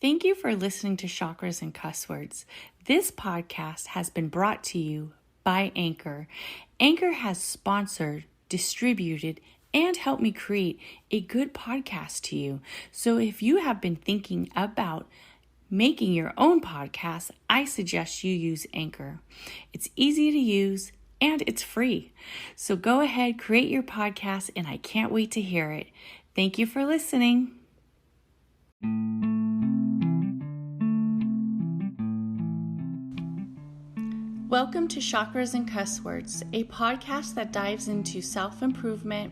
Thank you for listening to Chakras and Cusswords. This podcast has been brought to you by Anchor. Anchor has sponsored, distributed, and helped me create a good podcast to you. So if you have been thinking about making your own podcast, I suggest you use Anchor. It's easy to use and it's free. So go ahead, create your podcast, and I can't wait to hear it. Thank you for listening. Welcome to Chakras and Cusswords, a podcast that dives into self-improvement,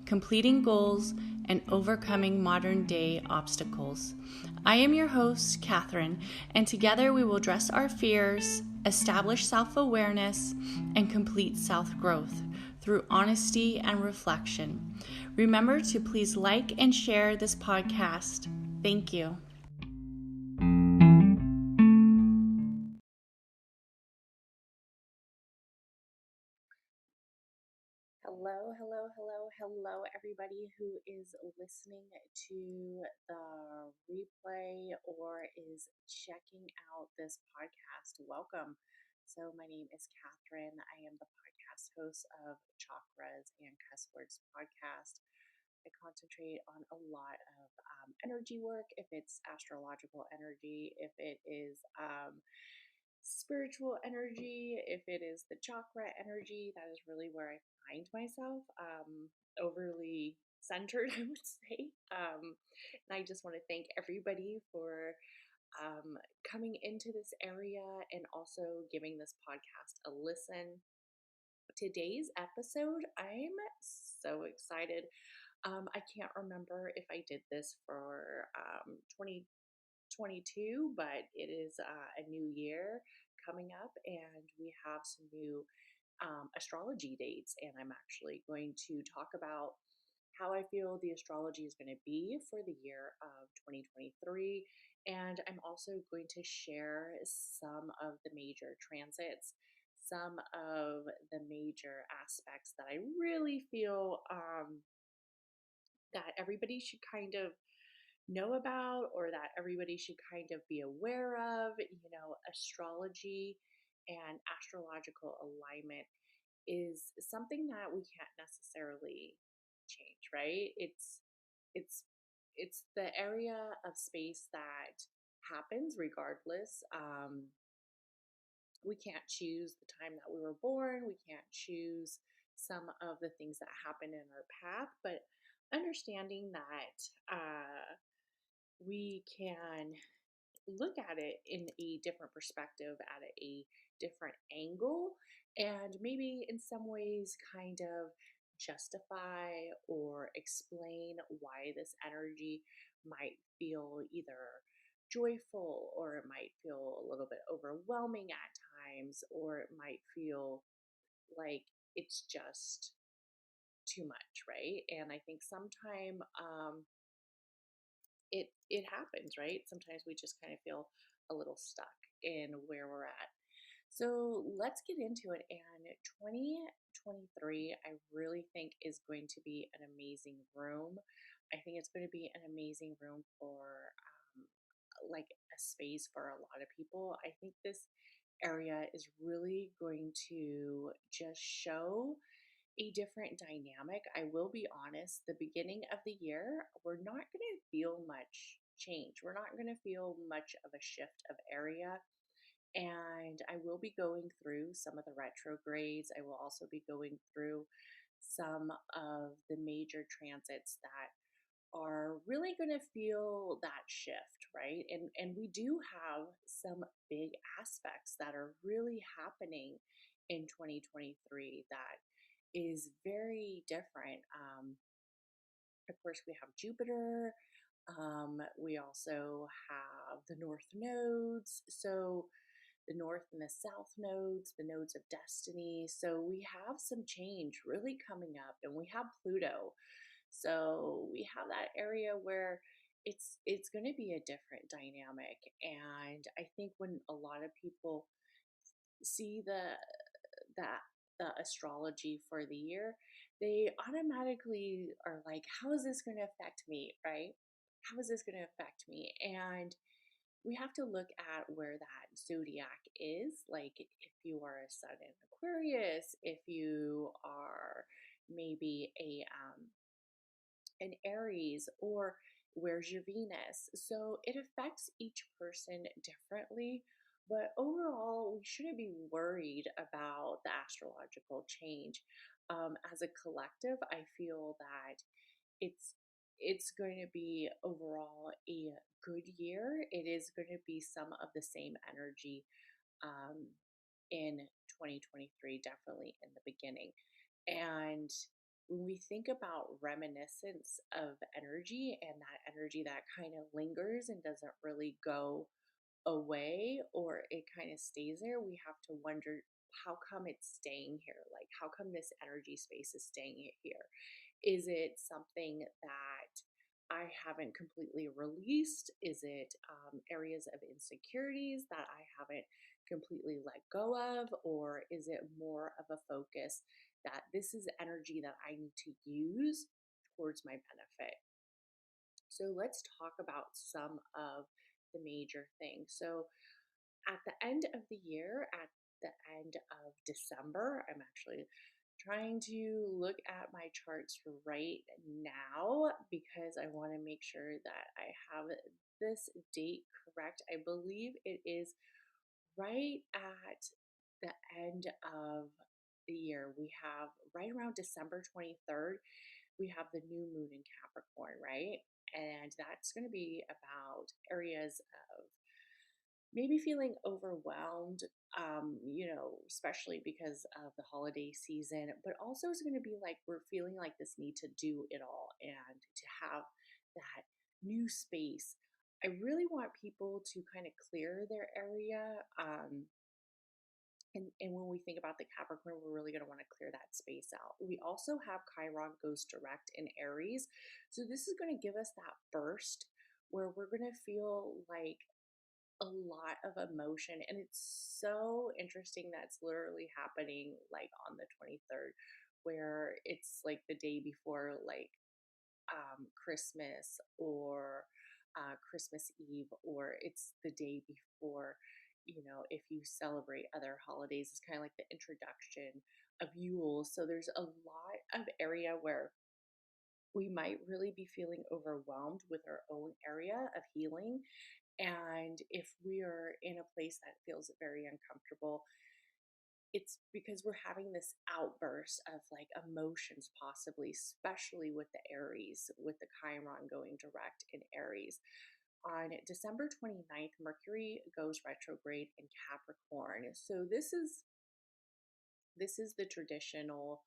completing goals, and overcoming modern-day obstacles. I am your host, Katherine, and together we will address our fears, establish self-awareness, and complete self-growth through honesty and reflection. Remember to please like and share this podcast. Thank you. Hello, everybody who is listening to the replay or is checking out this podcast. Welcome. So my name is Katherine. I am the podcast host of Chakras and Cusswords Podcast. I concentrate on a lot of energy work, if it's astrological energy, if it is spiritual energy, if it is the chakra energy. That is really where I find myself overly centered, I would say. And I just want to thank everybody for coming into this area and also giving this podcast a listen. Today's episode, I'm so excited. I can't remember if I did this for 2022, but it is a new year coming up, and we have some new astrology dates. And I'm actually going to talk about how I feel the astrology is going to be for the year of 2023. And I'm also going to share some of the major transits, some of the major aspects that I really feel that everybody should kind of know about, or that everybody should kind of be aware of. You know, astrology and astrological alignment is something that we can't necessarily change, right? It's the area of space that happens regardless. We can't choose the time that we were born. We can't choose some of the things that happen in our path, but understanding that we can look at it in a different perspective, at a different angle, and maybe in some ways kind of justify or explain why this energy might feel either joyful, or it might feel a little bit overwhelming at times, or it might feel like it's just too much, right? And I think sometimes it happens, right? Sometimes we just kind of feel a little stuck in where we're at. So let's get into it. And 2023, I really think is going to be an amazing room. I think it's going to be an amazing room for like a space for a lot of people. I think this area is really going to just show a different dynamic. I will be honest, the beginning of the year, we're not going to feel much change. We're not going to feel much of a shift of area. And I will be going through some of the retrogrades. I will also be going through some of the major transits that are really going to feel that shift, right? And we do have some big aspects that are really happening in 2023 that is very different. Of course, we have Jupiter. We also have the North nodes. So the North and the South nodes, the nodes of destiny. So we have some change really coming up, and we have Pluto. So we have that area where it's going to be a different dynamic. And I think when a lot of people see that the astrology for the year, they automatically are like, how is this going to affect me, right? How is this going to affect me? And we have to look at where that zodiac is. Like if you are a sun in Aquarius, if you are maybe an Aries, or where's your Venus. So it affects each person differently. But overall, we shouldn't be worried about the astrological change. As a collective, I feel that it's it's going to be overall a good year. It is going to be some of the same energy um, in 2023, definitely in the beginning. And when we think about reminiscence of energy and that energy that kind of lingers and doesn't really go away, or it kind of stays there, we have to wonder, how come it's staying here? Like, how come this energy space is staying here? Is it something that I haven't completely released? Is it areas of insecurities that I haven't completely let go of? Or is it more of a focus that this is energy that I need to use towards my benefit? So let's talk about some of the major things. So at the end of the year, at the end of December, I'm actually trying to look at my charts right now because I want to make sure that I have this date correct. I believe it is right at the end of the year. We have right around December 23rd, we have the new moon in Capricorn, right? And that's going to be about areas of maybe feeling overwhelmed, especially because of the holiday season, but also it's going to be like we're feeling like this need to do it all and to have that new space. I really want people to kind of clear their area. And when we think about the Capricorn, we're really going to want to clear that space out. We also have Chiron goes direct in Aries. So this is going to give us that burst where we're going to feel like a lot of emotion, and it's so interesting that's literally happening like on the 23rd, where it's like the day before like Christmas, or Christmas Eve, or it's the day before, if you celebrate other holidays, it's kind of like the introduction of Yule. So there's a lot of area where we might really be feeling overwhelmed with our own area of healing. And if we are in a place that feels very uncomfortable, it's because we're having this outburst of like emotions, possibly, especially with the Aries, with the Chiron going direct in Aries. On December 29th, Mercury goes retrograde in Capricorn. So this is the traditional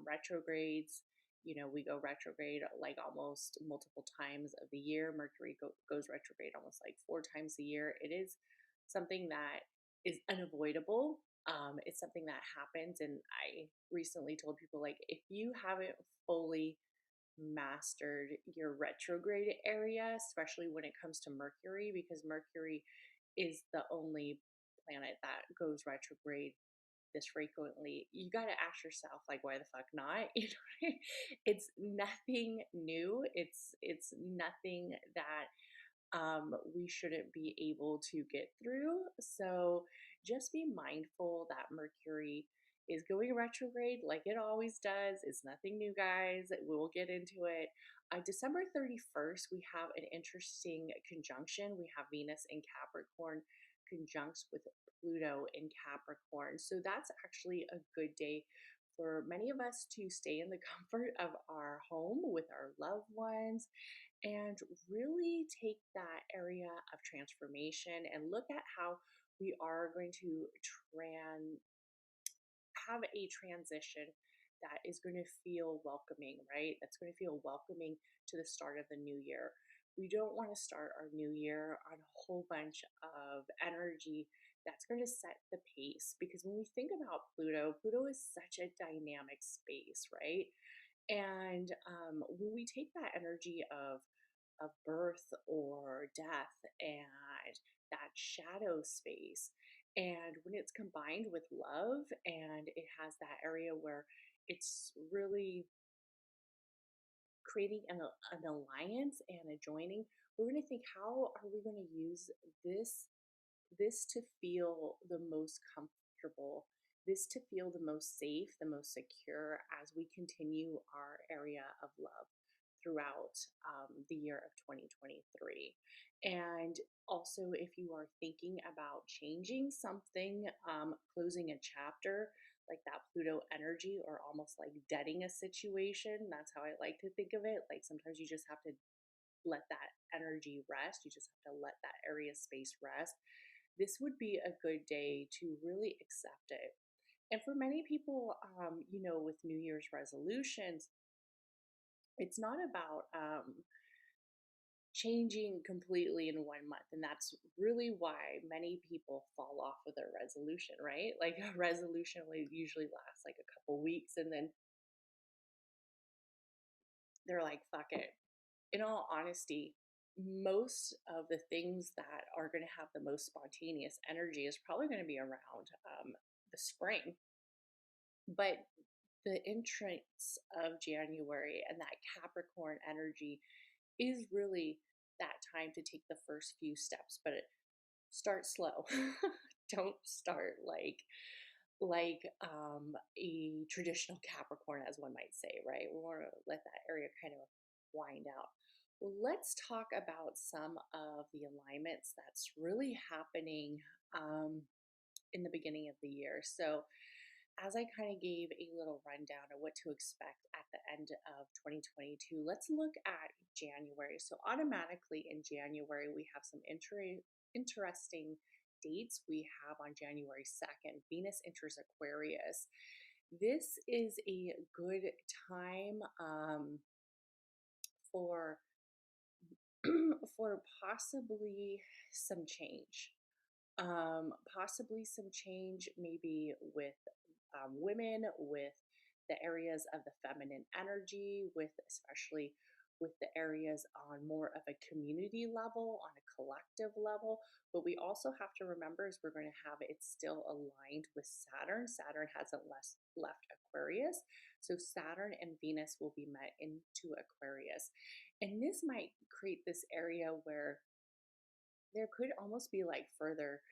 retrogrades. We go retrograde like almost multiple times of the year. Mercury goes retrograde almost like 4 times a year. It is something that is unavoidable. It's something that happens. And I recently told people, like, if you haven't fully mastered your retrograde area, especially when it comes to Mercury, because Mercury is the only planet that goes retrograde this frequently, you got to ask yourself, like, why the fuck not? It's nothing new. It's nothing that we shouldn't be able to get through. So just be mindful that Mercury is going retrograde like it always does. It's nothing new, guys. We'll get into it. December 31st, we have an interesting conjunction. We have Venus in Capricorn conjuncts with Pluto in Capricorn. So that's actually a good day for many of us to stay in the comfort of our home with our loved ones and really take that area of transformation and look at how we are going to have a transition that is going to feel welcoming, right? That's going to feel welcoming to the start of the new year. We don't want to start our new year on a whole bunch of energy that's going to set the pace, because when we think about Pluto is such a dynamic space, right? And when we take that energy of birth or death and that shadow space, and when it's combined with love and it has that area where it's really creating an alliance and a joining, we're going to think, how are we going to use this to feel the most comfortable, this to feel the most safe, the most secure as we continue our area of love throughout the year of 2023. And also, if you are thinking about changing something, closing a chapter, like that Pluto energy, or almost like deading a situation, that's how I like to think of it. Like sometimes you just have to let that energy rest. You just have to let that area space rest. This would be a good day to really accept it. And for many people, with New Year's resolutions, it's not about changing completely in 1 month. And that's really why many people fall off of their resolution, right? Like a resolution will usually last like a couple weeks, and then they're like, fuck it. In all honesty, most of the things that are going to have the most spontaneous energy is probably going to be around the spring. But the entrance of January and that Capricorn energy is really that time to take the first few steps, but start slow. Don't start like a traditional Capricorn, as one might say, right? We want to let that area kind of wind out. Well, let's talk about some of the alignments that's really happening in the beginning of the year. So, as I kind of gave a little rundown of what to expect at the end of 2022, let's look at January. So, automatically in January, we have some interesting dates. We have on January 2nd, Venus enters Aquarius. This is a good time for for possibly some change. Possibly some change, maybe with women, with the areas of the feminine energy, with especially with the areas on more of a community level, on a collective level. But we also have to remember, is we're going to have it still aligned with Saturn. Saturn hasn't left Aquarius. So Saturn and Venus will be met into Aquarius. And this might create this area where there could almost be like further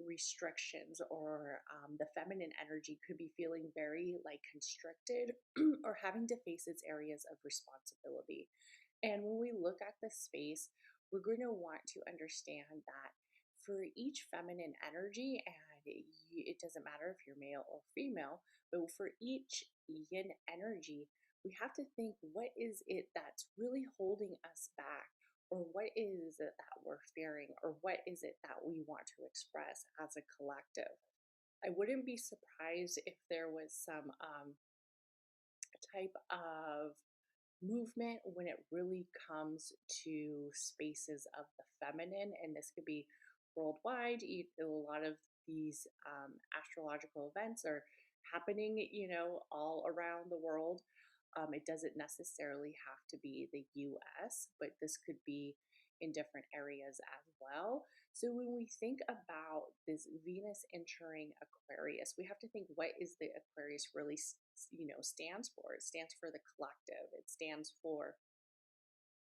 restrictions, or the feminine energy could be feeling very like constricted or having to face its areas of responsibility. And when we look at this space, we're going to want to understand that for each feminine energy, and it doesn't matter if you're male or female, but for each yin energy, we have to think, what is it that's really holding us back? Or what is it that we're fearing? Or what is it that we want to express as a collective? I wouldn't be surprised if there was some type of movement when it really comes to spaces of the feminine. And this could be worldwide. A lot of these astrological events are happening, all around the world. It doesn't necessarily have to be the US, but this could be in different areas as well. So when we think about this Venus entering Aquarius, we have to think, what is the Aquarius really, stands for? It stands for the collective. It stands for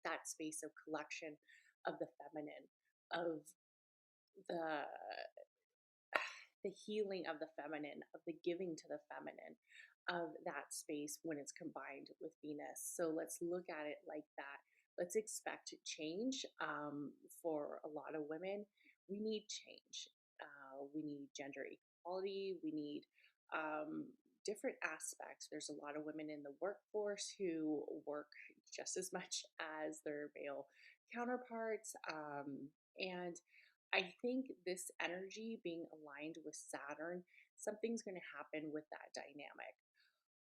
that space of collection, of the feminine, of the the healing of the feminine, of the giving to the feminine, of that space when it's combined with Venus. So let's look at it like that. Let's expect change. For a lot of women, we need change. We need gender equality. We need different aspects. There's a lot of women in the workforce who work just as much as their male counterparts. And I think this energy being aligned with Saturn, something's going to happen with that dynamic.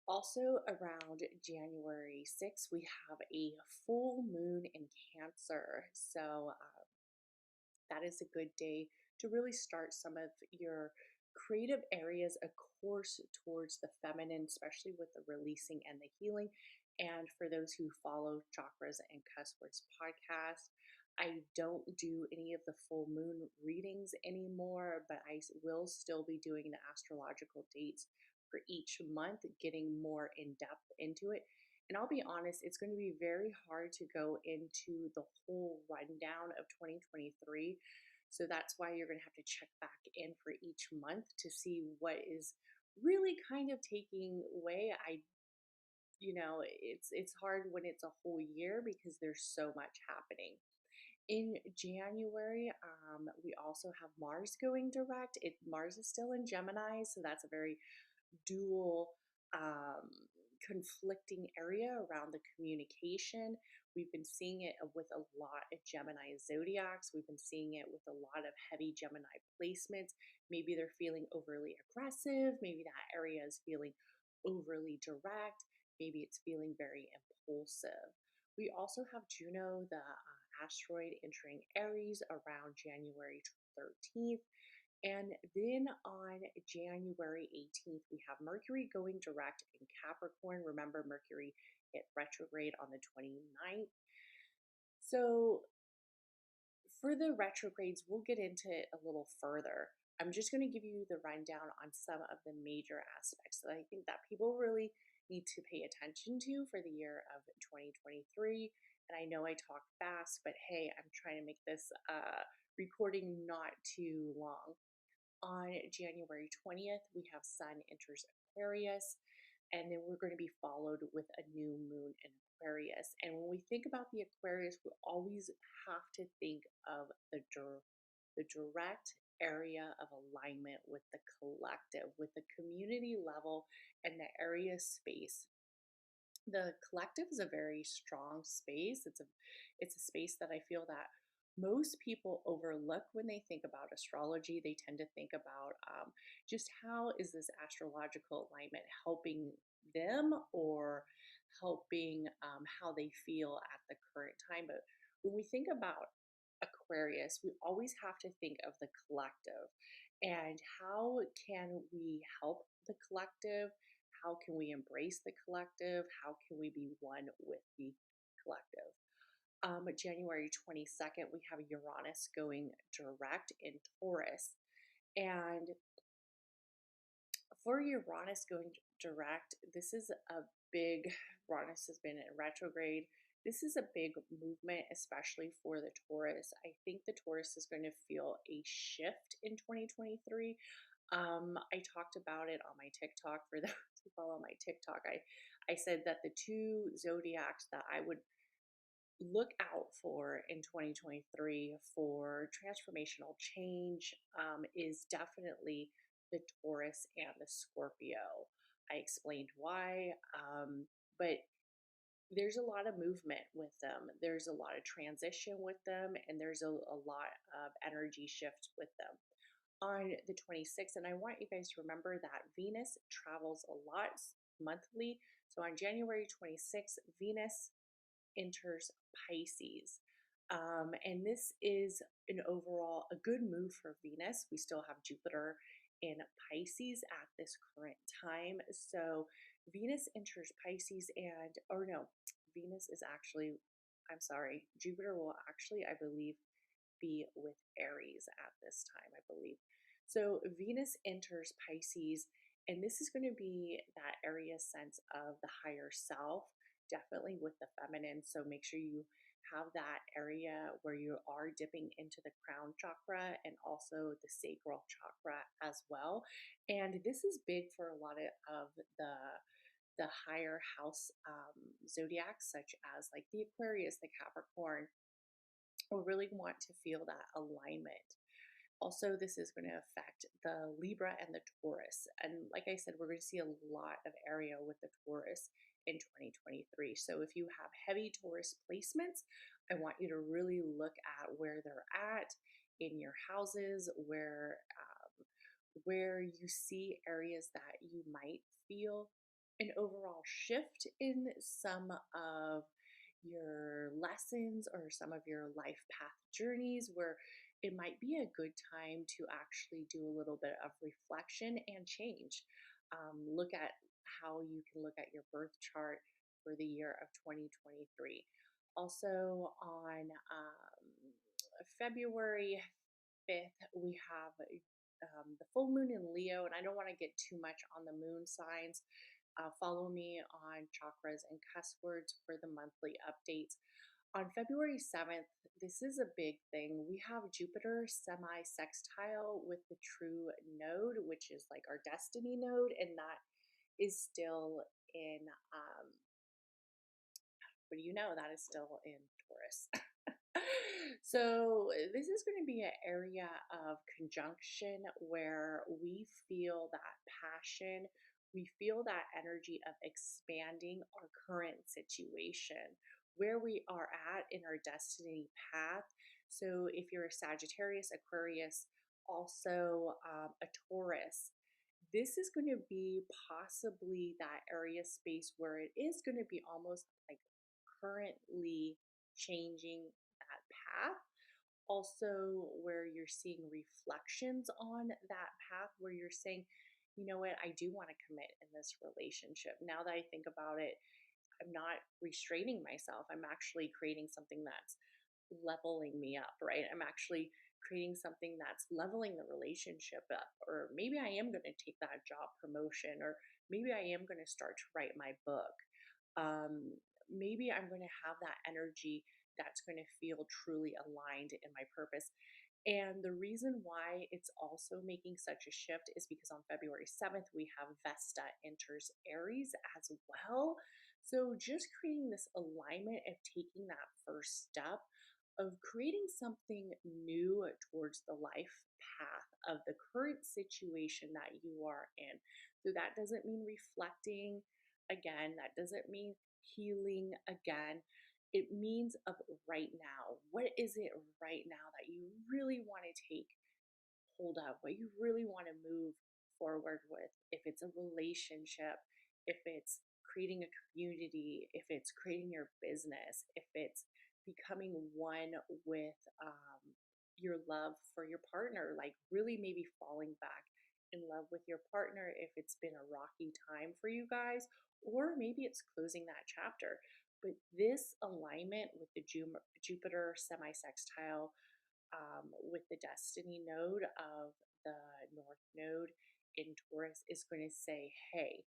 Also, around January 6th, we have a full moon in Cancer. So, that is a good day to really start some of your creative areas, a course towards the feminine, especially with the releasing and the healing. And for those who follow Chakras and Cusswords Podcast, I don't do any of the full moon readings anymore, but I will still be doing the astrological dates for each month, getting more in depth into it. And I'll be honest, it's going to be very hard to go into the whole rundown of 2023. So that's why you're going to have to check back in for each month to see what is really kind of taking away. It's hard when it's a whole year because there's so much happening. In January, we also have Mars going direct. Mars is still in Gemini, so that's a very dual, um, conflicting area around the communication. We've been seeing it with a lot of Gemini zodiacs. We've been seeing it with a lot of heavy Gemini placements. Maybe they're feeling overly aggressive. Maybe that area is feeling overly direct. Maybe it's feeling very impulsive. We also have Juno, the asteroid, entering Aries around January 13th. And then on January 18th, we have Mercury going direct in Capricorn. Remember, Mercury hit retrograde on the 29th. So for the retrogrades, we'll get into it a little further. I'm just going to give you the rundown on some of the major aspects that I think that people really need to pay attention to for the year of 2023. And I know I talk fast, but hey, I'm trying to make this recording not too long. On January 20th, we have Sun enters Aquarius, and then we're going to be followed with a new moon in Aquarius. And when we think about the Aquarius, we always have to think of the direct area of alignment with the collective, with the community level and the area space. The collective is a very strong space. It's a space that I feel that most people overlook when they think about astrology. They tend to think about just how is this astrological alignment helping them or helping how they feel at the current time. But when we think about Aquarius, we always have to think of the collective and how can we help the collective? How can we embrace the collective? How can we be one with the collective? January 22nd, we have Uranus going direct in Taurus. And for Uranus going direct, this is a big, Uranus has been in retrograde. This is a big movement, especially for the Taurus. I think the Taurus is going to feel a shift in 2023. I talked about it on my TikTok. For those who follow my TikTok, I said that the two zodiacs that I would look out for in 2023 for transformational change is definitely the Taurus and the Scorpio. I explained why, but there's a lot of movement with them. There's a lot of transition with them, and there's a lot of energy shift with them on the 26th. And I want you guys to remember that Venus travels a lot monthly. So on January 26th, Venus enters Pisces. And this is an overall a good move for Venus. We still have Jupiter in Pisces at this current time. So Venus enters Pisces or no, Venus is actually, I'm sorry, Jupiter will actually, I believe, be with Aries at this time, I believe. So Venus enters Pisces, and this is going to be that area sense of the higher self, definitely with the feminine. So make sure you have that area where you are dipping into the crown chakra and also the sacral chakra as well. And this is big for a lot of the higher house zodiacs, such as like the Aquarius, the Capricorn, will really want to feel that alignment. Also, this is going to affect the Libra and the Taurus. And like I said, we're going to see a lot of area with the Taurus in 2023. So if you have heavy Taurus placements, I want you to really look at where they're at in your houses, where you see areas that you might feel an overall shift in some of your lessons or some of your life path journeys, where it might be a good time to actually do a little bit of reflection and change. Look at how you can look at your birth chart for the year of 2023. Also, on February 5th, we have the full moon in Leo, and I don't want to get too much on the moon signs Follow me on Chakras and Cusswords for the monthly updates. On February 7th, this is a big thing. We have Jupiter semi sextile with the true node, which is like our destiny node, and that is still in, what do you know? That is still in Taurus. So, this is going to be an area of conjunction where we feel that passion, we feel that energy of expanding our current situation, where we are at in our destiny path. So, if you're a Sagittarius, Aquarius, also a Taurus, this is going to be possibly that area space where it is going to be almost like currently changing that path. Also, where you're seeing reflections on that path, where you're saying, you know what, I do want to commit in this relationship. Now that I think about it, I'm not restraining myself. I'm actually creating something that's leveling me up, right? I'm actually creating something that's leveling the relationship up. Or maybe I am going to take that job promotion, or maybe I am going to start to write my book. Maybe I'm going to have that energy that's going to feel truly aligned in my purpose. And the reason why it's also making such a shift is because on February 7th, we have Vesta enters Aries as well. So just creating this alignment of taking that first step of creating something new towards the life path of the current situation that you are in. So that doesn't mean reflecting again, that doesn't mean healing again. It means of right now. What is it right now that you really want to take hold of, what you really want to move forward with? If it's a relationship, if it's creating a community, if it's creating your business, if it's becoming one with your love for your partner, like really maybe falling back in love with your partner if it's been a rocky time for you guys, or maybe it's closing that chapter. But this alignment with the Jupiter semi sextile with the destiny node of the North Node in Taurus is going to say, hey,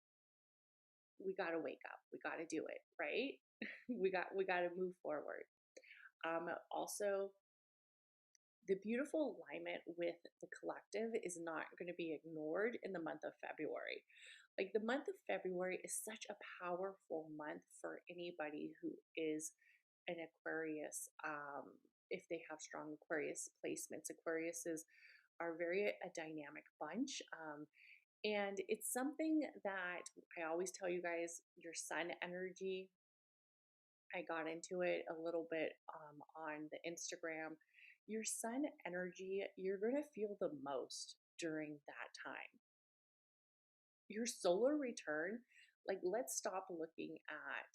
we got to wake up. We got to do it, right? we got to move forward. Also, the beautiful alignment with the collective is not going to be ignored in the month of February. Like the month of February is such a powerful month for anybody who is an Aquarius. If they have strong Aquarius placements, Aquariuses are very a dynamic bunch. And it's something that I always tell you guys, your sun energy. I got into it a little bit on the Instagram. Your sun energy, you're going to feel the most during that time. Your solar return, like let's stop looking at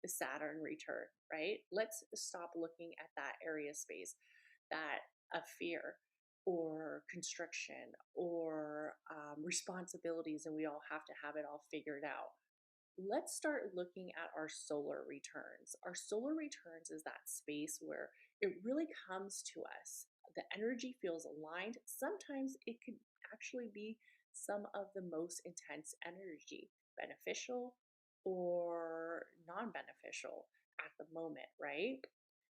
the Saturn return, right? Let's stop looking at that area space, that of fear or constriction or responsibilities, and we all have to have it all figured out. Let's start looking at our solar returns. Our solar returns is that space where it really comes to us. The energy feels aligned. Sometimes it could actually be some of the most intense energy, beneficial or non beneficial at the moment, right?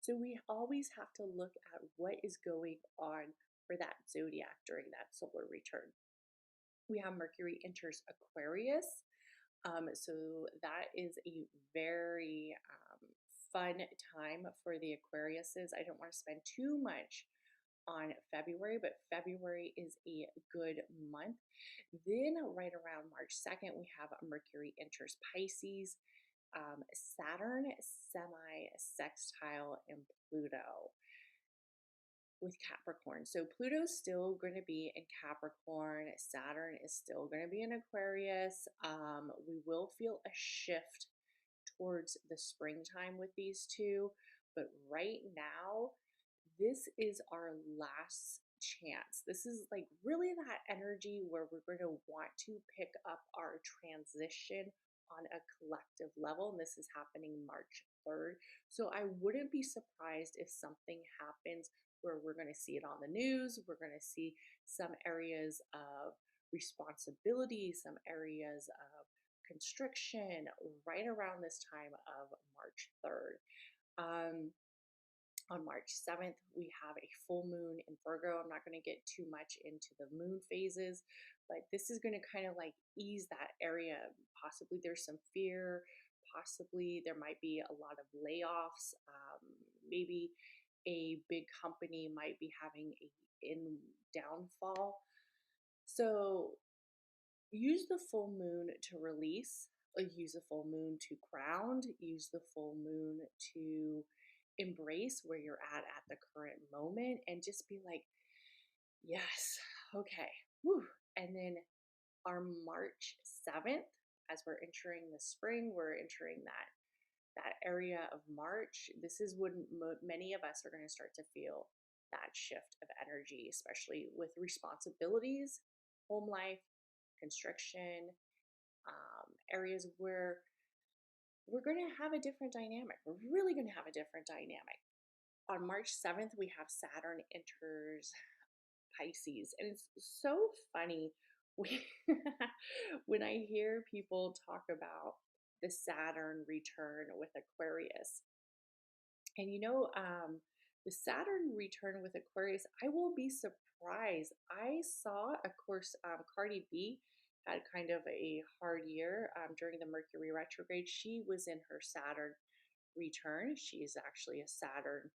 So we always have to look at what is going on for that zodiac during that solar return. We have Mercury enters Aquarius. So that is a very fun time for the Aquariuses. I don't want to spend too much on February, but February is a good month. Then, right around March 2nd, we have Mercury enters Pisces, Saturn semi sextile, and Pluto with Capricorn. So Pluto's still going to be in Capricorn. Saturn is still going to be in Aquarius. We will feel a shift towards the springtime with these two. But right now, this is our last chance. This is like really that energy where we're going to want to pick up our transition on a collective level. And this is happening March 3rd. So I wouldn't be surprised if something happens where we're going to see it on the news. We're going to see some areas of responsibility, some areas of constriction right around this time of March 3rd. Um, on March 7th, we have a full moon in Virgo. I'm not going to get too much into the moon phases, but this is going to kind of like ease that area. Possibly there's some fear. Possibly there might be a lot of layoffs. Maybe a big company might be having a in downfall. So use the full moon to release, use the full moon to ground, use the full moon to embrace where you're at the current moment, and just be like, yes, okay, woo. And then our March 7th, as we're entering the spring, we're entering that area of March. This is when many of us are going to start to feel that shift of energy, especially with responsibilities, home life, construction, areas where we're going to have a different dynamic. We're really going to have a different dynamic. On March 7th, we have Saturn enters Pisces. And it's so funny when I hear people talk about the Saturn return with Aquarius. And the Saturn return with Aquarius, I will be surprised. I saw, of course, Cardi B had kind of a hard year during the Mercury retrograde. She was in her Saturn return. She's actually a Saturn.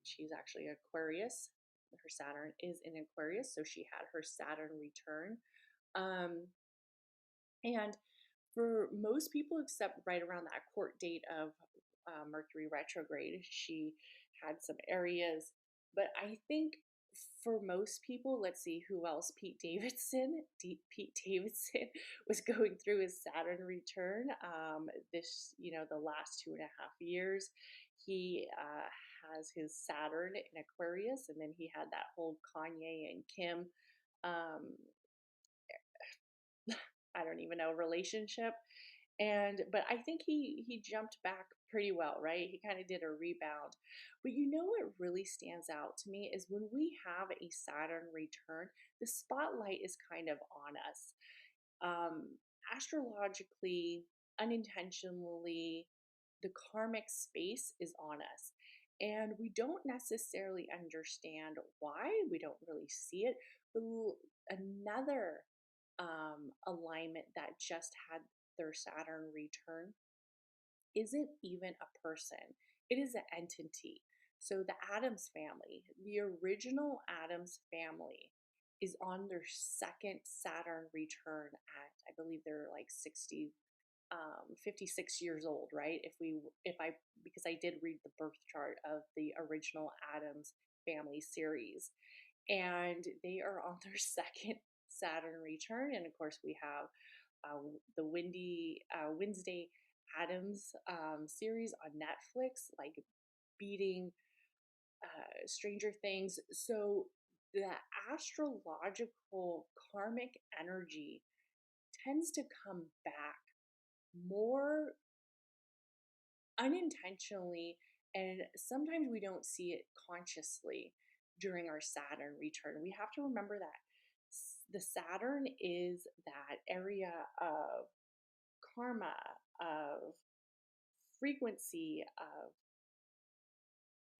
She's actually Aquarius. Her Saturn is in Aquarius, so she had her Saturn return. And for most people, except right around that court date of Mercury retrograde, she had some areas. But I think for most people, let's see who else. Pete Davidson was going through his Saturn return. The last 2.5 years, he has his Saturn in Aquarius, and then he had that whole Kanye and Kim. I don't even know, relationship. But I think he jumped back pretty well, right? He kind of did a rebound. But what really stands out to me is when we have a Saturn return, the spotlight is kind of on us. Astrologically, unintentionally, the karmic space is on us. And we don't necessarily understand why. We don't really see it. But another alignment that just had their Saturn return isn't even a person, it is an entity. So the Addams family, the original Addams family, is on their second Saturn return at, I believe they're like 56 years old, right? Because I did read the birth chart of the original Addams family series, and they are on their second Saturn return. And of course, we have the Wednesday Addams series on Netflix, like beating Stranger Things. So the astrological karmic energy tends to come back more unintentionally, and sometimes we don't see it consciously during our Saturn return. We have to remember that the Saturn is that area of karma, of frequency, of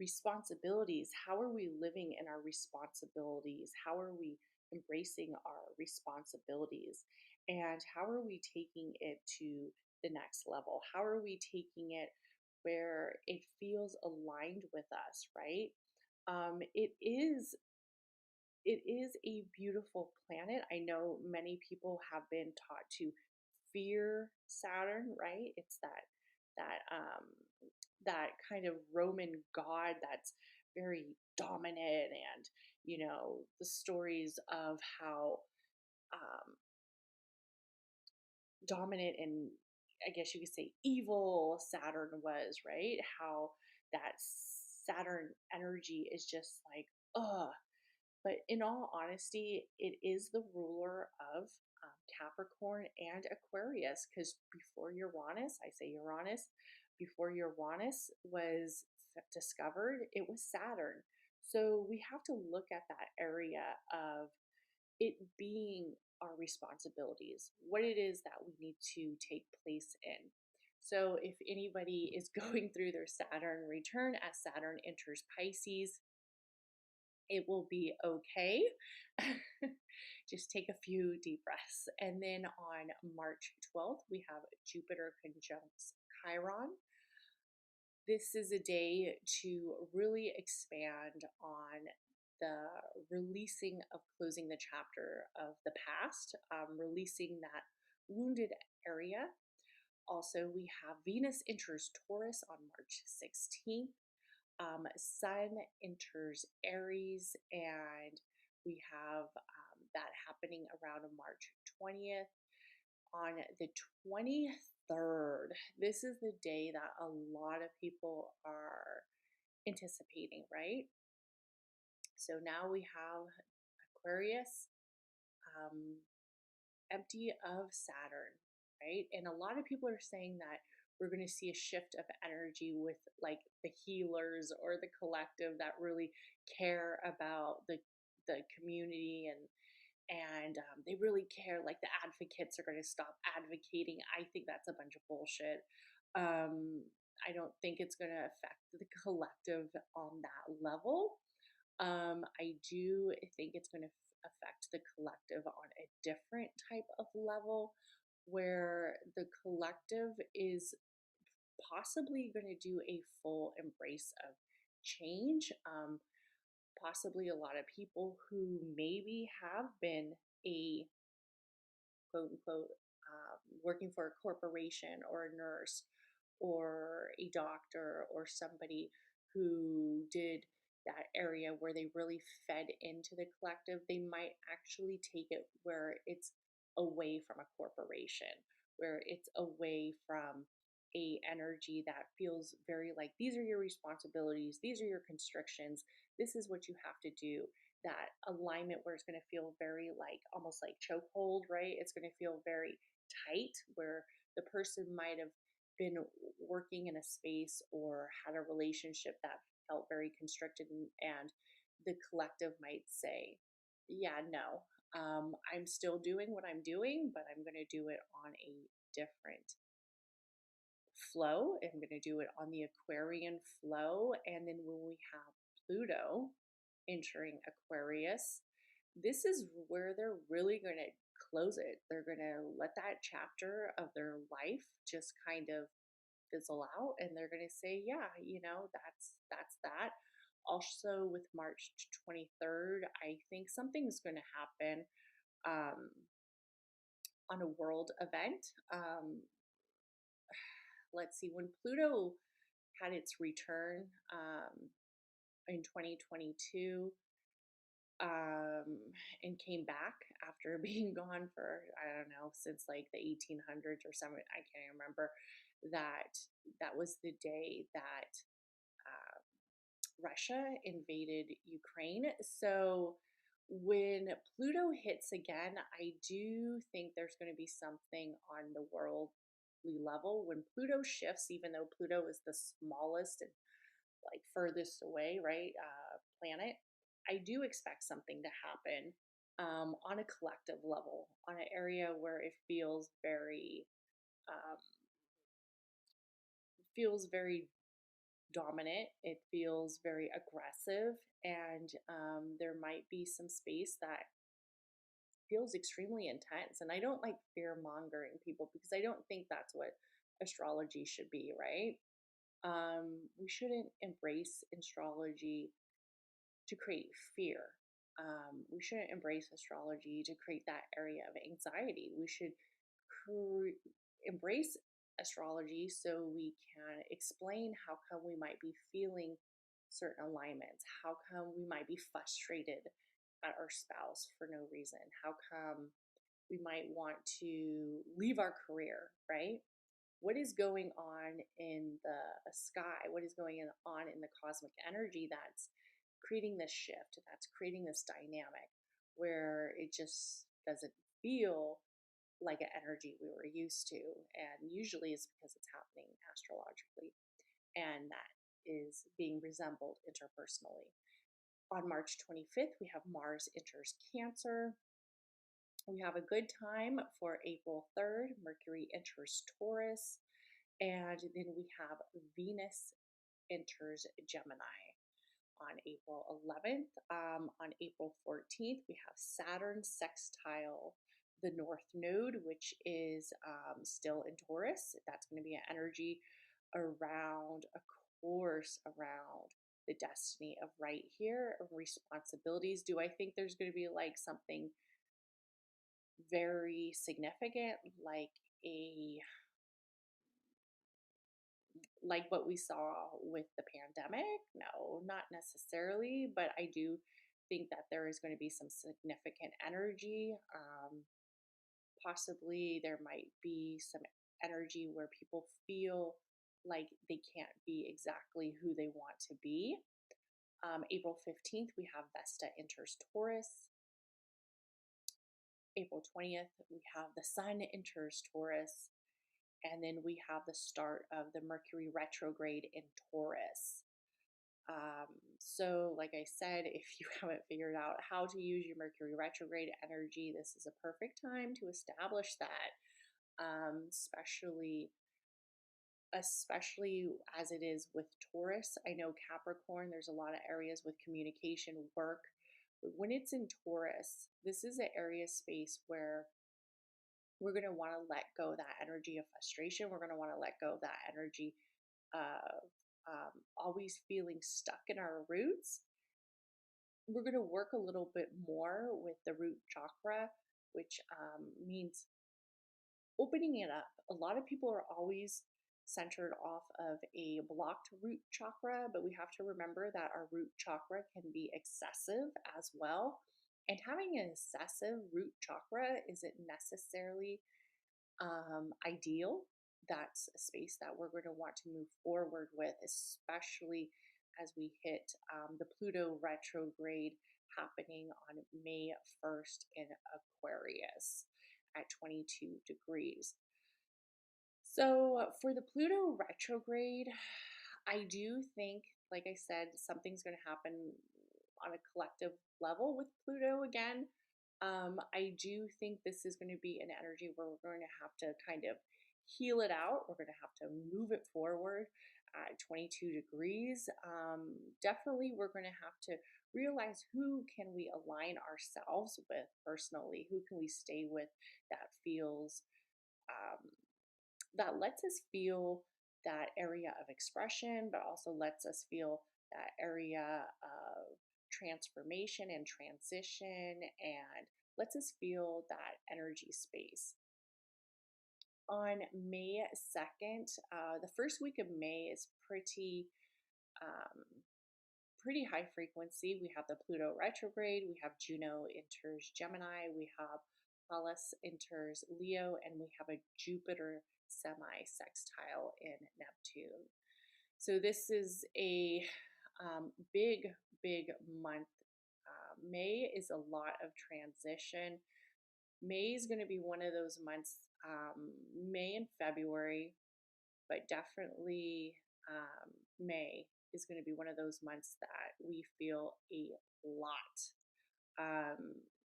responsibilities. How are we living in our responsibilities? How are we embracing our responsibilities? And how are we taking it to the next level? How are we taking it where it feels aligned with us, right? It is a beautiful planet. I know many people have been taught to fear Saturn, right? It's that kind of Roman god that's very dominant, and the stories of how dominant and, I guess you could say, evil Saturn was, right? How that Saturn energy is just like, ugh. But in all honesty, it is the ruler of Capricorn and Aquarius, because before Uranus was discovered, it was Saturn. So we have to look at that area of it being our responsibilities, what it is that we need to take place in. So if anybody is going through their Saturn return as Saturn enters Pisces, it will be okay. Just take a few deep breaths. And then on March 12th, we have Jupiter conjuncts Chiron. This is a day to really expand on the releasing of closing the chapter of the past, releasing that wounded area. Also, we have Venus enters Taurus on March 16th. Sun enters Aries, and we have that happening around March 20th. On the 23rd, this is the day that a lot of people are anticipating, right? So now we have Aquarius um, empty of Saturn, right? And a lot of people are saying that we're going to see a shift of energy with like the healers or the collective that really care about the community, and they really care. Like the advocates are going to stop advocating. I think that's a bunch of bullshit. I don't think it's going to affect the collective on that level. I do think it's going to affect the collective on a different type of level, where the collective is possibly going to do a full embrace of change. Possibly a lot of people who maybe have been a quote unquote working for a corporation or a nurse or a doctor or somebody who did that area where they really fed into the collective, they might actually take it where it's away from a corporation, where it's away from a energy that feels very like these are your responsibilities, these are your constrictions, this is what you have to do. That alignment where it's going to feel very like almost like chokehold, right? It's going to feel very tight, where the person might have been working in a space or had a relationship that felt very constricted, and the collective might say, yeah, no, I'm still doing what I'm doing, but I'm going to do it on a different flow. I'm going to do it on the Aquarian flow. And then when we have Pluto entering Aquarius, this is where they're really going to close it. They're going to let that chapter of their life just kind of fizzle out, and they're going to say, yeah, that's that. Also with March 23rd, I think something's going to happen on a world event. Let's see, when Pluto had its return in 2022, and came back after being gone for, I don't know, since like the 1800s or something. I can't remember. That was the day that Russia invaded Ukraine. So when Pluto hits again, I do think there's going to be something on the worldly level. When Pluto shifts, even though Pluto is the smallest and like furthest away, right, planet, I do expect something to happen on a collective level, on an area where it um, feels very dominant. It feels very aggressive, and there might be some space that feels extremely intense. And I don't like fear mongering people, because I don't think that's what astrology should be, right? We shouldn't embrace astrology to create fear. We shouldn't embrace astrology to create that area of anxiety. We should embrace astrology so we can explain how come we might be feeling certain alignments, how come we might be frustrated at our spouse for no reason, how come we might want to leave our career, right? What is going on in the sky? What is going on in the cosmic energy that's creating this shift, that's creating this dynamic where it just doesn't feel like an energy we were used to? And usually it's because it's happening astrologically, and that is being resembled interpersonally. On March 25th, we have Mars enters Cancer. We have a good time for April 3rd. Mercury enters Taurus. And then we have Venus enters Gemini on April 11th. On April 14th, we have Saturn sextile the North Node, which is still in Taurus. That's going to be an energy around, of course, around the destiny of right here, responsibilities. Do I think there's going to be like something very significant, a like what we saw with the pandemic? No, not necessarily, but I do think that there is going to be some significant energy. Possibly there might be some energy where people feel like they can't be exactly who they want to be. April 15th, we have Vesta enters Taurus. April 20th, we have the Sun enters Taurus. And then we have the start of the Mercury retrograde in Taurus. So, like I said, if you haven't figured out how to use your Mercury retrograde energy, this is a perfect time to establish that, especially as it is with Taurus. I know Capricorn, there's a lot of areas with communication, work. But when it's in Taurus, this is an area space where we're going to want to let go of that energy of frustration. We're going to want to let go of that energy of always feeling stuck in our roots. We're going to work a little bit more with the root chakra, which means opening it up. A lot of people are always centered off of a blocked root chakra, but we have to remember that our root chakra can be excessive as well. And having an excessive root chakra isn't necessarily ideal. That's a space that we're going to want to move forward with, especially as we hit the Pluto retrograde happening on May 1st in Aquarius at 22 degrees. So for the Pluto retrograde, I do think, like I said, something's going to happen on a collective level with Pluto again. I do think this is going to be an energy where we're going to have to kind of heal it out. We're going to have to move it forward at 22 degrees. Definitely, we're going to have to realize who can we align ourselves with personally, who can we stay with that feels um, that lets us feel that area of expression, but also lets us feel that area of transformation and transition, and lets us feel that energy space. On May 2nd, the first week of May is um, pretty high frequency. We have the Pluto retrograde, we have Juno enters Gemini, we have Pallas enters Leo, and we have a Jupiter semi sextile in Neptune. So this is a big, big month. May is a lot of transition. May is going to be one of those months, May and February, but definitely May is going to be one of those months that we feel a lot.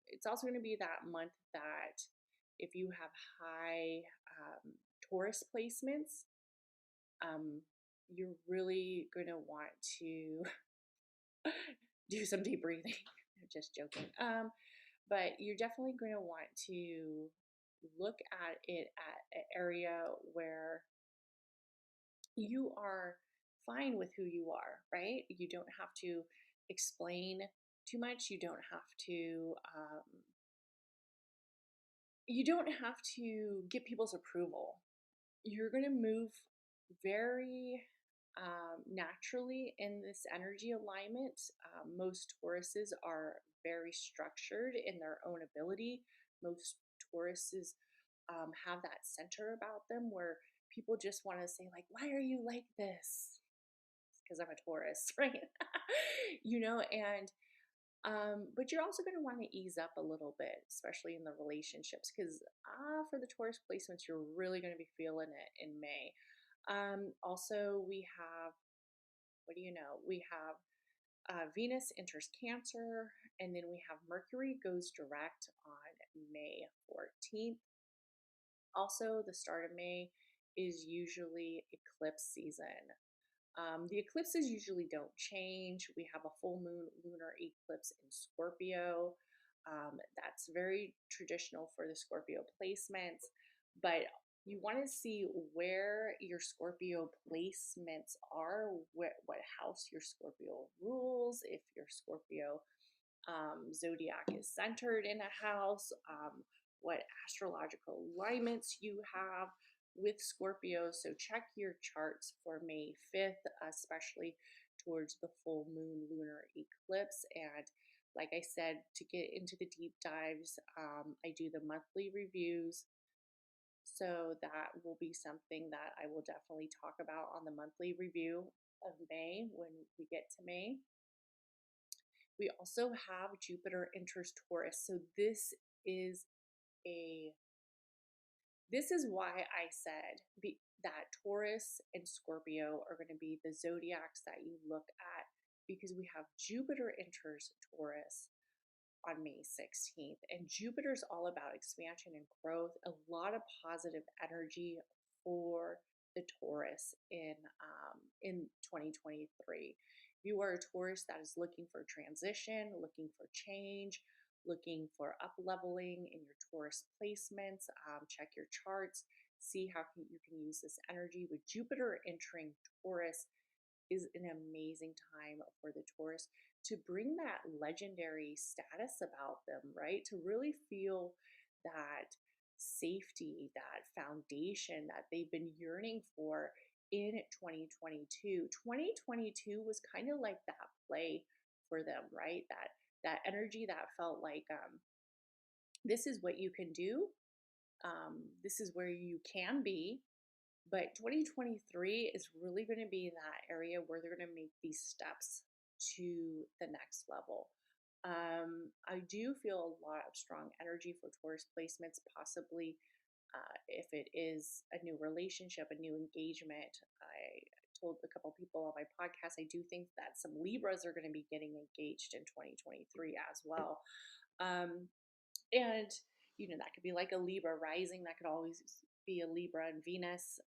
It's also going to be that month that if you have high Taurus placements, you're really going to want to do some deep breathing. Just joking. But you're definitely going to want to look at it at an area where you are fine with who you are, right? You don't have to explain too much. You don't have to get people's approval. You're going to move very naturally in this energy alignment. Most Tauruses are very structured in their own ability. Most Tauruses have that center about them where people just want to say, like, why are you like this? Because I'm a Taurus, right? And but you're also going to want to ease up a little bit, especially in the relationships, because for the Taurus placements, you're really going to be feeling it in May. Also, we have, what do you know? We have Venus enters Cancer, and then we have Mercury goes direct on May 14th. Also, the start of May is usually eclipse season. The eclipses usually don't change. We have a full moon lunar eclipse in Scorpio. That's very traditional for the Scorpio placements, but you want to see where your Scorpio placements are, what house your Scorpio rules, if your Scorpio zodiac is centered in a house, what astrological alignments you have with Scorpio. So check your charts for May 5th, especially towards the full moon lunar eclipse. And like I said, to get into the deep dives, I do the monthly reviews. So that will be something that I will definitely talk about on the monthly review of May when we get to May. We also have Jupiter enters Taurus. So a this is why I said that Taurus and Scorpio are going to be the zodiacs that you look at, because we have Jupiter enters Taurus on May 16th. And Jupiter's all about expansion and growth, a lot of positive energy for the Taurus in 2023. If you are a Taurus that is looking for transition, looking for change, looking for up leveling in your Taurus placements, check your charts, see how you can use this energy. With Jupiter entering Taurus is an amazing time for the Taurus to bring that legendary status about them, right? To really feel that safety, that foundation that they've been yearning for in 2022. 2022 was kind of like that play for them, right? That energy that felt like this is what you can do. This is where you can be. But 2023 is really going to be that area where they're going to make these steps to the next level. I do feel a lot of strong energy for Taurus placements, possibly if it is a new relationship, a new engagement. I told a couple people on my podcast, I do think that some Libras are going to be getting engaged in 2023 as well. And, that could be like a Libra rising, that could always be a Libra and Venus.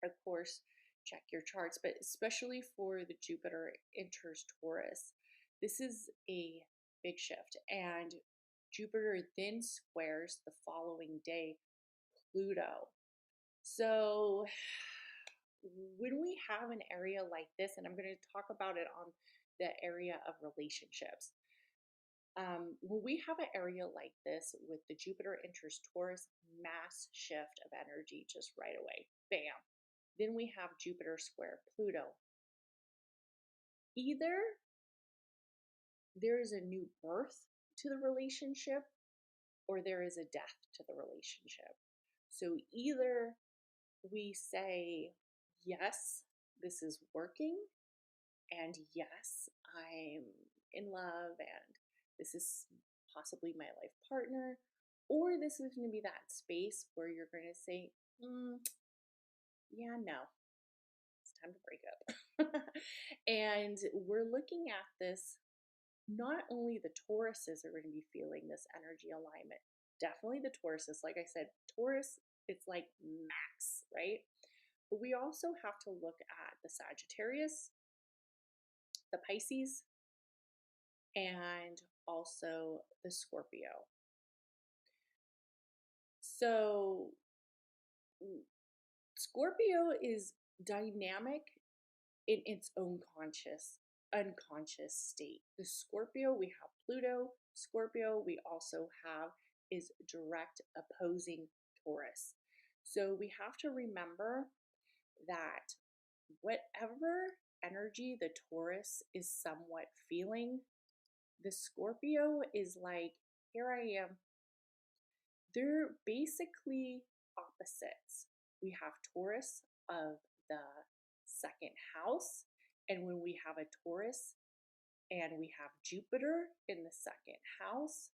Of course, check your charts, but especially for the Jupiter enters Taurus, this is a big shift. And Jupiter then squares the following day Pluto. So when we have an area like this, and I'm going to talk about it on the area of relationships, when we have an area like this with the Jupiter enters Taurus, mass shift of energy just right away. Bam. Then we have Jupiter square Pluto. Either there is a new birth to the relationship or there is a death to the relationship. So either we say, yes, this is working, and yes, I'm in love, and this is possibly my life partner, or this is going to be that space where you're going to say, yeah, no, it's time to break up. And we're looking at this, not only the Tauruses are going to be feeling this energy alignment, definitely the Tauruses. Like I said, Taurus, it's like max, right? But we also have to look at the Sagittarius, the Pisces, and also the Scorpio. So Scorpio is dynamic in its own unconscious state. The Scorpio, we have Pluto. Scorpio, we also have is direct opposing Taurus. So we have to remember that whatever energy the Taurus is somewhat feeling, the Scorpio is like, here I am. They're basically opposites. We have Taurus of the second house, and when we have a Taurus and we have Jupiter in the second house,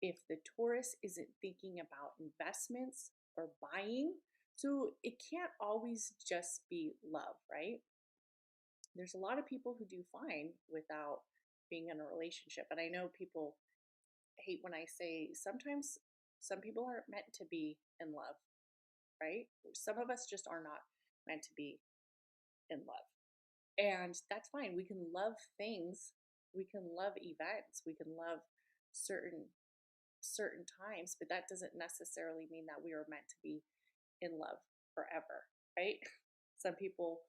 if the Taurus isn't thinking about investments or buying, so it can't always just be love, right? There's a lot of people who do fine without being in a relationship, and I know people hate when I say sometimes some people aren't meant to be in love, right? Some of us just are not meant to be in love. And that's fine. We can love things, we can love events, we can love certain times, but that doesn't necessarily mean that we are meant to be in love forever, right? Some people,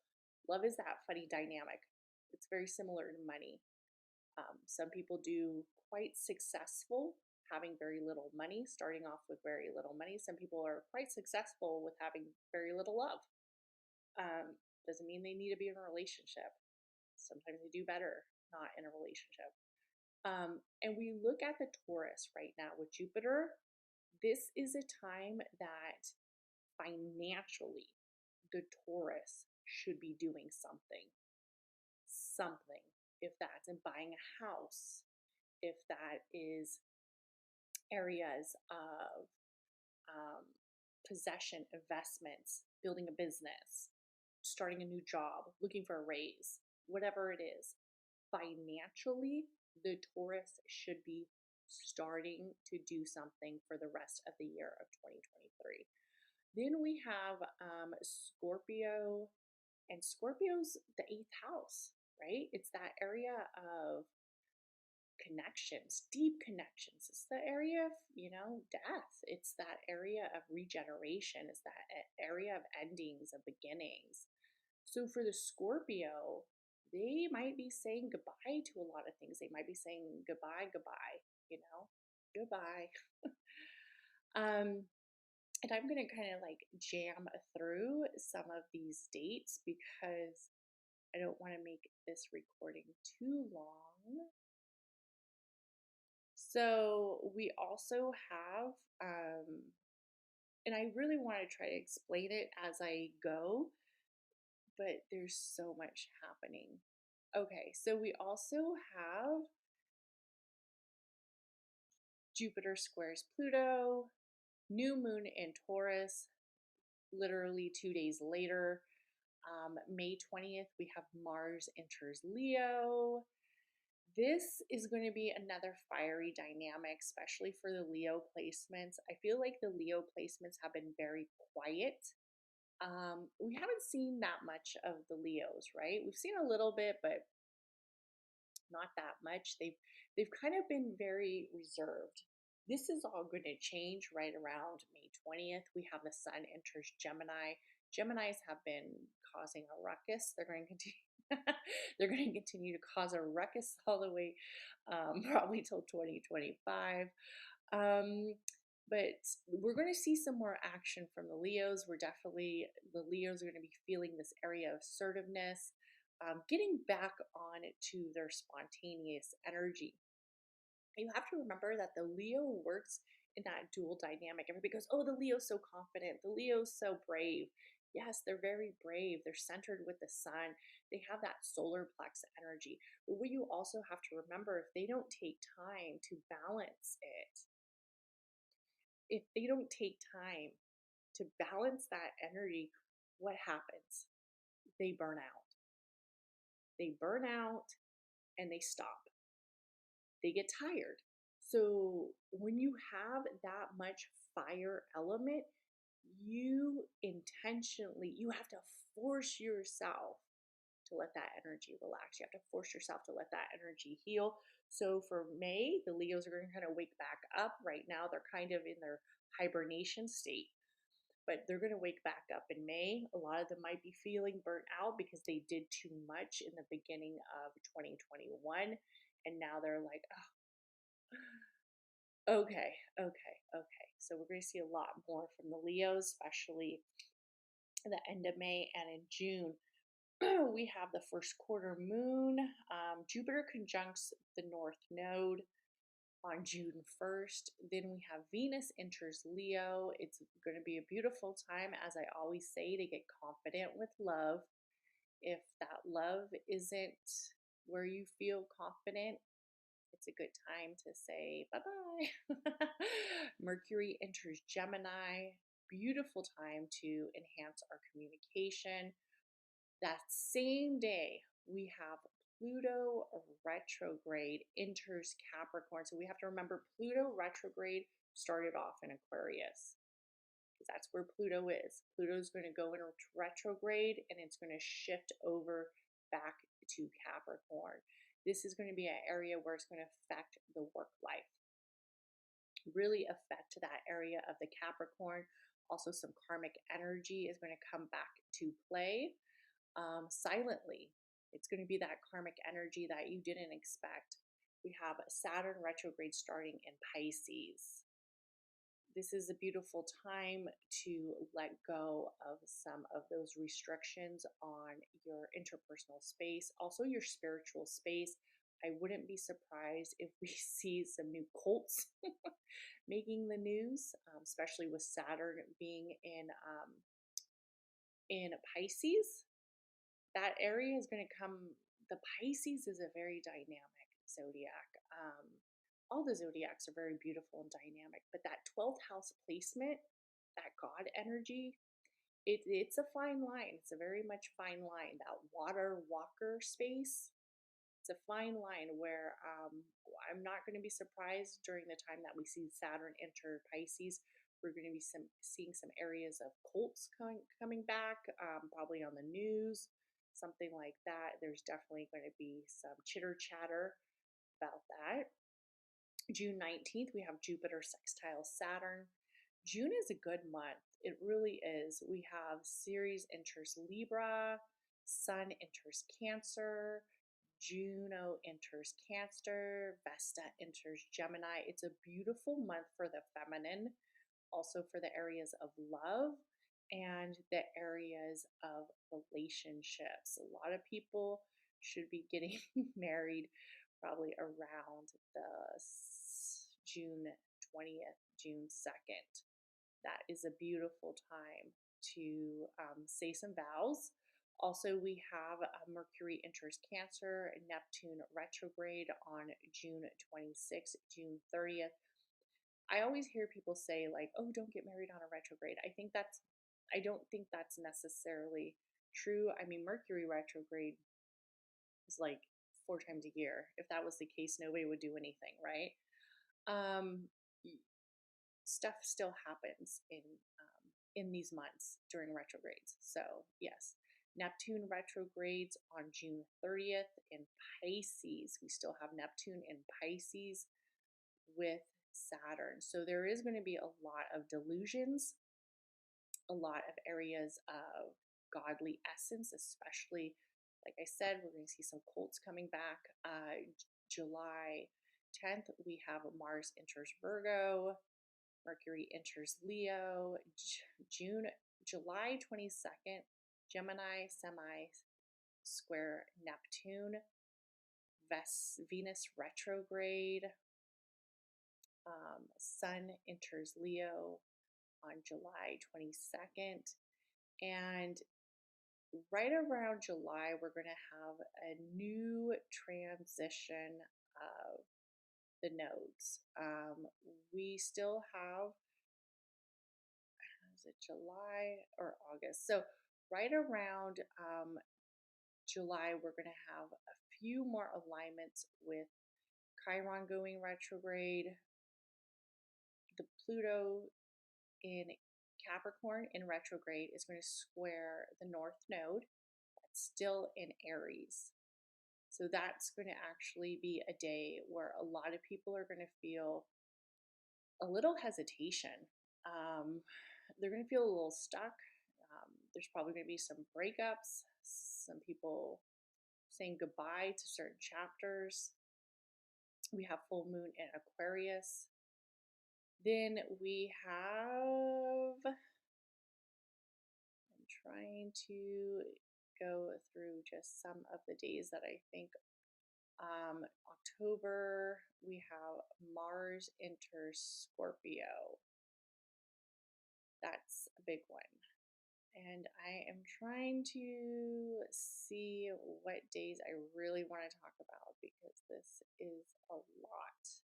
love is that funny dynamic. It's very similar to money. Some people do quite successful having very little money, starting off with very little money. Some people are quite successful with having very little love. Doesn't mean they need to be in a relationship. Sometimes they do better not in a relationship. And we look at the Taurus right now with Jupiter. This is a time that financially the Taurus should be doing something. If that's in buying a house, if that is areas of possession, investments, building a business, starting a new job, looking for a raise, whatever it is, financially, the Taurus should be starting to do something for the rest of the year of 2023. Then we have Scorpio, and Scorpio's the 8th house, right? It's that area of connections, deep connections. It's the area of, death. It's that area of regeneration. It's that area of endings, of beginnings. So for the Scorpio, they might be saying goodbye to a lot of things. They might be saying goodbye, goodbye. And I'm going to kind of like jam through some of these dates because I don't want to make this recording too long. So we also have, and I really want to try to explain it as I go, but there's so much happening. Okay, so we also have Jupiter squares Pluto, new moon in Taurus, literally 2 days later. May 20th, we have Mars enters Leo. This is going to be another fiery dynamic, especially for the Leo placements. I feel like the Leo placements have been very quiet. We haven't seen that much of the Leos, right? We've seen a little bit, but not that much. They've kind of been very reserved. This is all going to change right around May 20th. We have the Sun enters Gemini. Geminis have been causing a ruckus. They're going to continue. They're going to continue to cause a ruckus all the way, probably till 2025. But we're going to see some more action from the Leos. The Leos are going to be feeling this area of assertiveness, getting back on to their spontaneous energy. You have to remember that the Leo works in that dual dynamic. Everybody goes, oh, the Leo's so confident. The Leo's so brave. Yes, they're very brave. They're centered with the sun. They have that solar plex energy. But what you also have to remember, if they don't take time to balance it, if they don't take time to balance that energy, what happens? They burn out. They burn out and they stop. They get tired. So when you have that much fire element, you have to force yourself to let that energy relax. You have to force yourself to let that energy heal. So for May, the Leos are going to kind of wake back up. Right now, they're kind of in their hibernation state, but they're going to wake back up in May. A lot of them might be feeling burnt out because they did too much in the beginning of 2021. And now they're like, oh, okay. So we're going to see a lot more from the Leos, especially at the end of May and in June. We have the first quarter moon. Jupiter conjuncts the North Node on June 1st. Then we have Venus enters Leo. It's going to be a beautiful time, as I always say, to get confident with love. If that love isn't where you feel confident, it's a good time to say bye-bye. Mercury enters Gemini. Beautiful time to enhance our communication. That same day, we have Pluto retrograde enters Capricorn. So we have to remember Pluto retrograde started off in Aquarius because that's where Pluto is. Pluto is going to go into retrograde and it's going to shift over back to Capricorn. This is going to be an area where it's going to affect the work life, really affect that area of the Capricorn. Also, some karmic energy is going to come back to play silently. It's going to be that karmic energy that you didn't expect. We have Saturn retrograde starting in Pisces. This is a beautiful time to let go of some of those restrictions on your interpersonal space, also your spiritual space. I wouldn't be surprised if we see some new cults making the news, especially with Saturn being in Pisces. That area is going to come. The Pisces is a very dynamic zodiac. All the zodiacs are very beautiful and dynamic, but that 12th house placement, that God energy, it's a fine line. It's a very much fine line. That water walker space, it's a fine line where I'm not going to be surprised during the time that we see Saturn enter Pisces. We're going to be seeing some areas of cults coming back, probably on the news, something like that. There's definitely going to be some chitter chatter about that. June 19th, we have Jupiter sextile Saturn. June is a good month. It really is. We have Ceres enters Libra, Sun enters Cancer, Juno enters Cancer, Vesta enters Gemini. It's a beautiful month for the feminine, also for the areas of love and the areas of relationships. A lot of people should be getting married probably around the June 20th, June 2nd. That is a beautiful time to say some vows. Also, we have Mercury enters Cancer, Neptune retrograde on June 26th, June 30th. I always hear people say, like, oh, don't get married on a retrograde. I don't think that's necessarily true. I mean, Mercury retrograde is like 4 times a year. If that was the case, nobody would do anything, right? Stuff still happens in these months during retrogrades. So yes, Neptune retrogrades on June 30th in Pisces. We still have Neptune in Pisces with Saturn. So there is going to be a lot of delusions, a lot of areas of godly essence, especially, like I said, we're going to see some cults coming back. July 10th, we have Mars enters Virgo, Mercury enters Leo. July 22nd, Gemini semi square Neptune, Venus retrograde, Sun enters Leo on July 22nd. And right around July, we're going to have a new transition of the nodes. We still have, is it July or August? So right around July, we're going to have a few more alignments with Chiron going retrograde, the Pluto in Capricorn in retrograde is going to square the North Node. That's still in Aries. So that's going to actually be a day where a lot of people are going to feel a little hesitation. They're going to feel a little stuck. There's probably going to be some breakups, some people saying goodbye to certain chapters. We have full moon in Aquarius. Then we have, I'm trying to go through just some of the days that I think. October, we have Mars enters Scorpio. That's a big one. And I am trying to see what days I really want to talk about because this is a lot.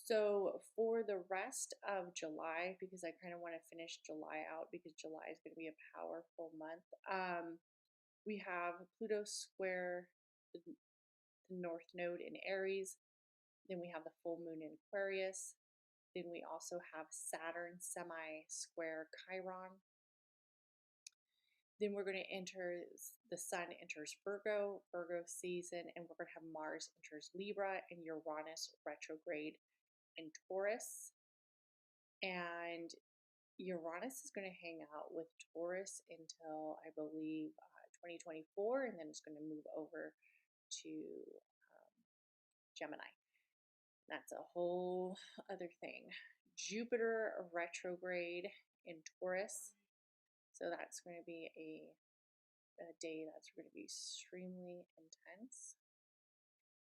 So for the rest of July, because I kind of want to finish July out because July is going to be a powerful month. We have Pluto square the North Node in Aries. Then we have the full moon in Aquarius. Then we also have Saturn semi-square Chiron. Then we're going to enter, the sun enters Virgo season, and we're going to have Mars enters Libra and Uranus retrograde in Taurus. And Uranus is going to hang out with Taurus until, I believe, 2024, and then it's going to move over to Gemini. That's a whole other thing. Jupiter retrograde in Taurus. So that's going to be a day that's going to be extremely intense.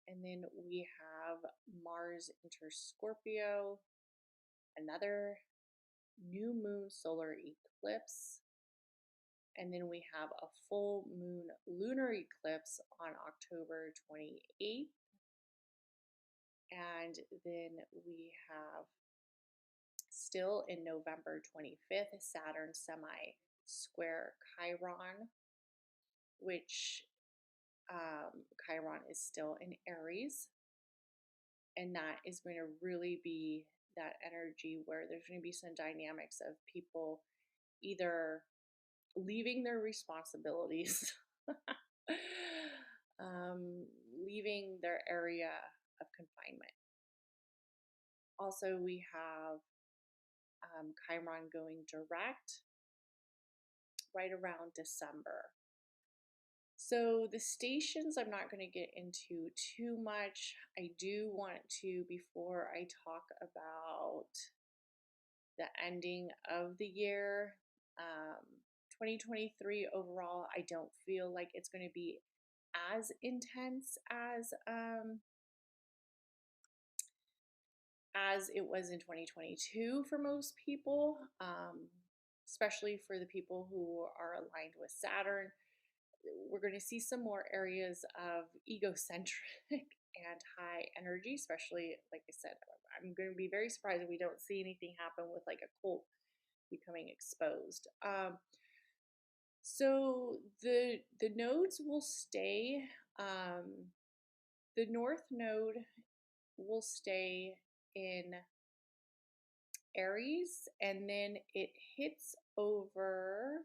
And then we have Mars enter Scorpio, another new moon solar eclipse. And then we have a full moon lunar eclipse on October 28th. And then we have still in November 25th, Saturn semi-square Chiron, which Chiron is still in Aries. And that is going to really be that energy where there's going to be some dynamics of people either leaving their responsibilities, leaving their area of confinement. Also, we have Chiron going direct right around December. So the stations I'm not going to get into too much. I do want to, before I talk about the ending of the year, 2023 overall, I don't feel like it's going to be as intense as it was in 2022 for most people, especially for the people who are aligned with Saturn. We're going to see some more areas of egocentric and high energy, especially, like I said, I'm going to be very surprised if we don't see anything happen with like a cult becoming exposed. So the nodes will stay. The North Node will stay in Aries, and then it hits over.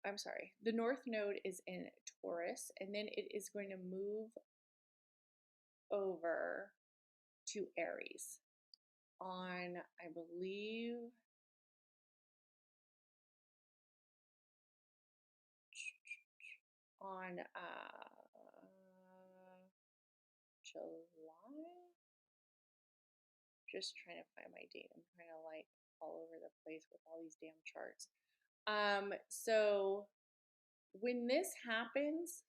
I'm sorry, the North Node is in Taurus, and then it is going to move over to Aries on, I believe, on July. Just trying to find my date. I'm kind of like all over the place with all these damn charts. So when this happens,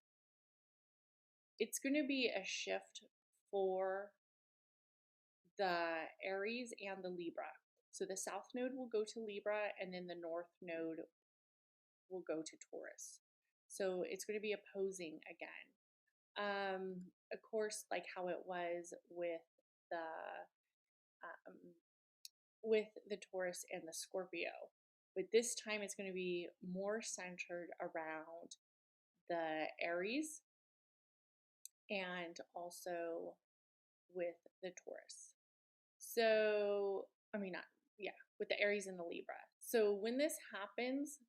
it's going to be a shift for the Aries and the Libra. So the South Node will go to Libra, and then the North Node will go to Taurus. So it's going to be opposing again. Of course, like how it was um, with the Taurus and the Scorpio. But this time it's going to be more centered around the Aries and also with the Taurus. So, with the Aries and the Libra. So when this happens,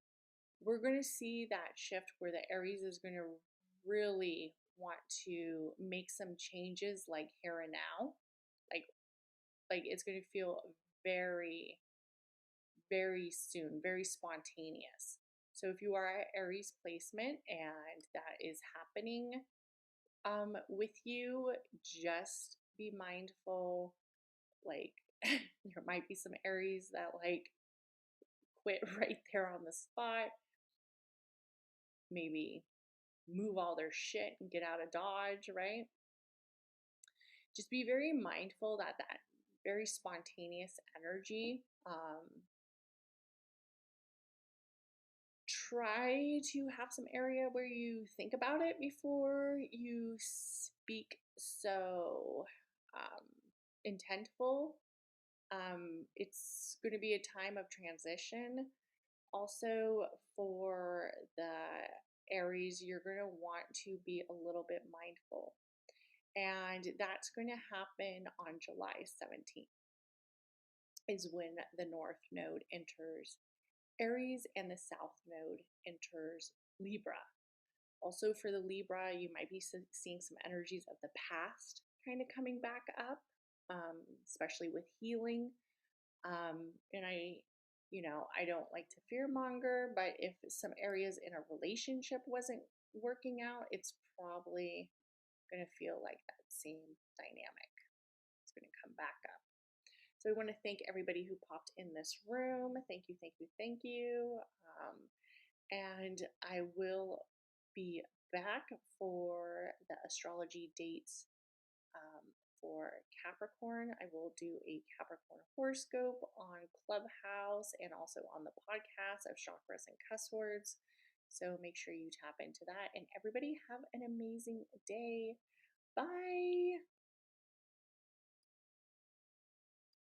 we're going to see that shift where the Aries is going to really want to make some changes like here and now. Like it's going to feel very, very soon, very spontaneous. So if you are at Aries placement and that is happening with you, just be mindful. Like there might be some Aries that like quit right there on the spot. Maybe move all their shit and get out of Dodge, right? Just be very mindful that very spontaneous energy. Try to have some area where you think about it before you speak so intentful. It's going to be a time of transition. Also, for the Aries, you're going to want to be a little bit mindful. And that's going to happen on July 17th, is when the North Node enters Aries and the South Node enters Libra. Also, for the Libra, you might be seeing some energies of the past kind of coming back up, especially with healing. And I don't like to fearmonger, but if some areas in a relationship wasn't working out, it's probably going to feel like that same dynamic. It's going to come back up. So I want to thank everybody who popped in this room. Thank you, thank you, thank you. And I will be back for the astrology dates for Capricorn. I will do a Capricorn horoscope on Clubhouse and also on the podcast of Chakras and Cusswords. So make sure you tap into that. And everybody have an amazing day. Bye.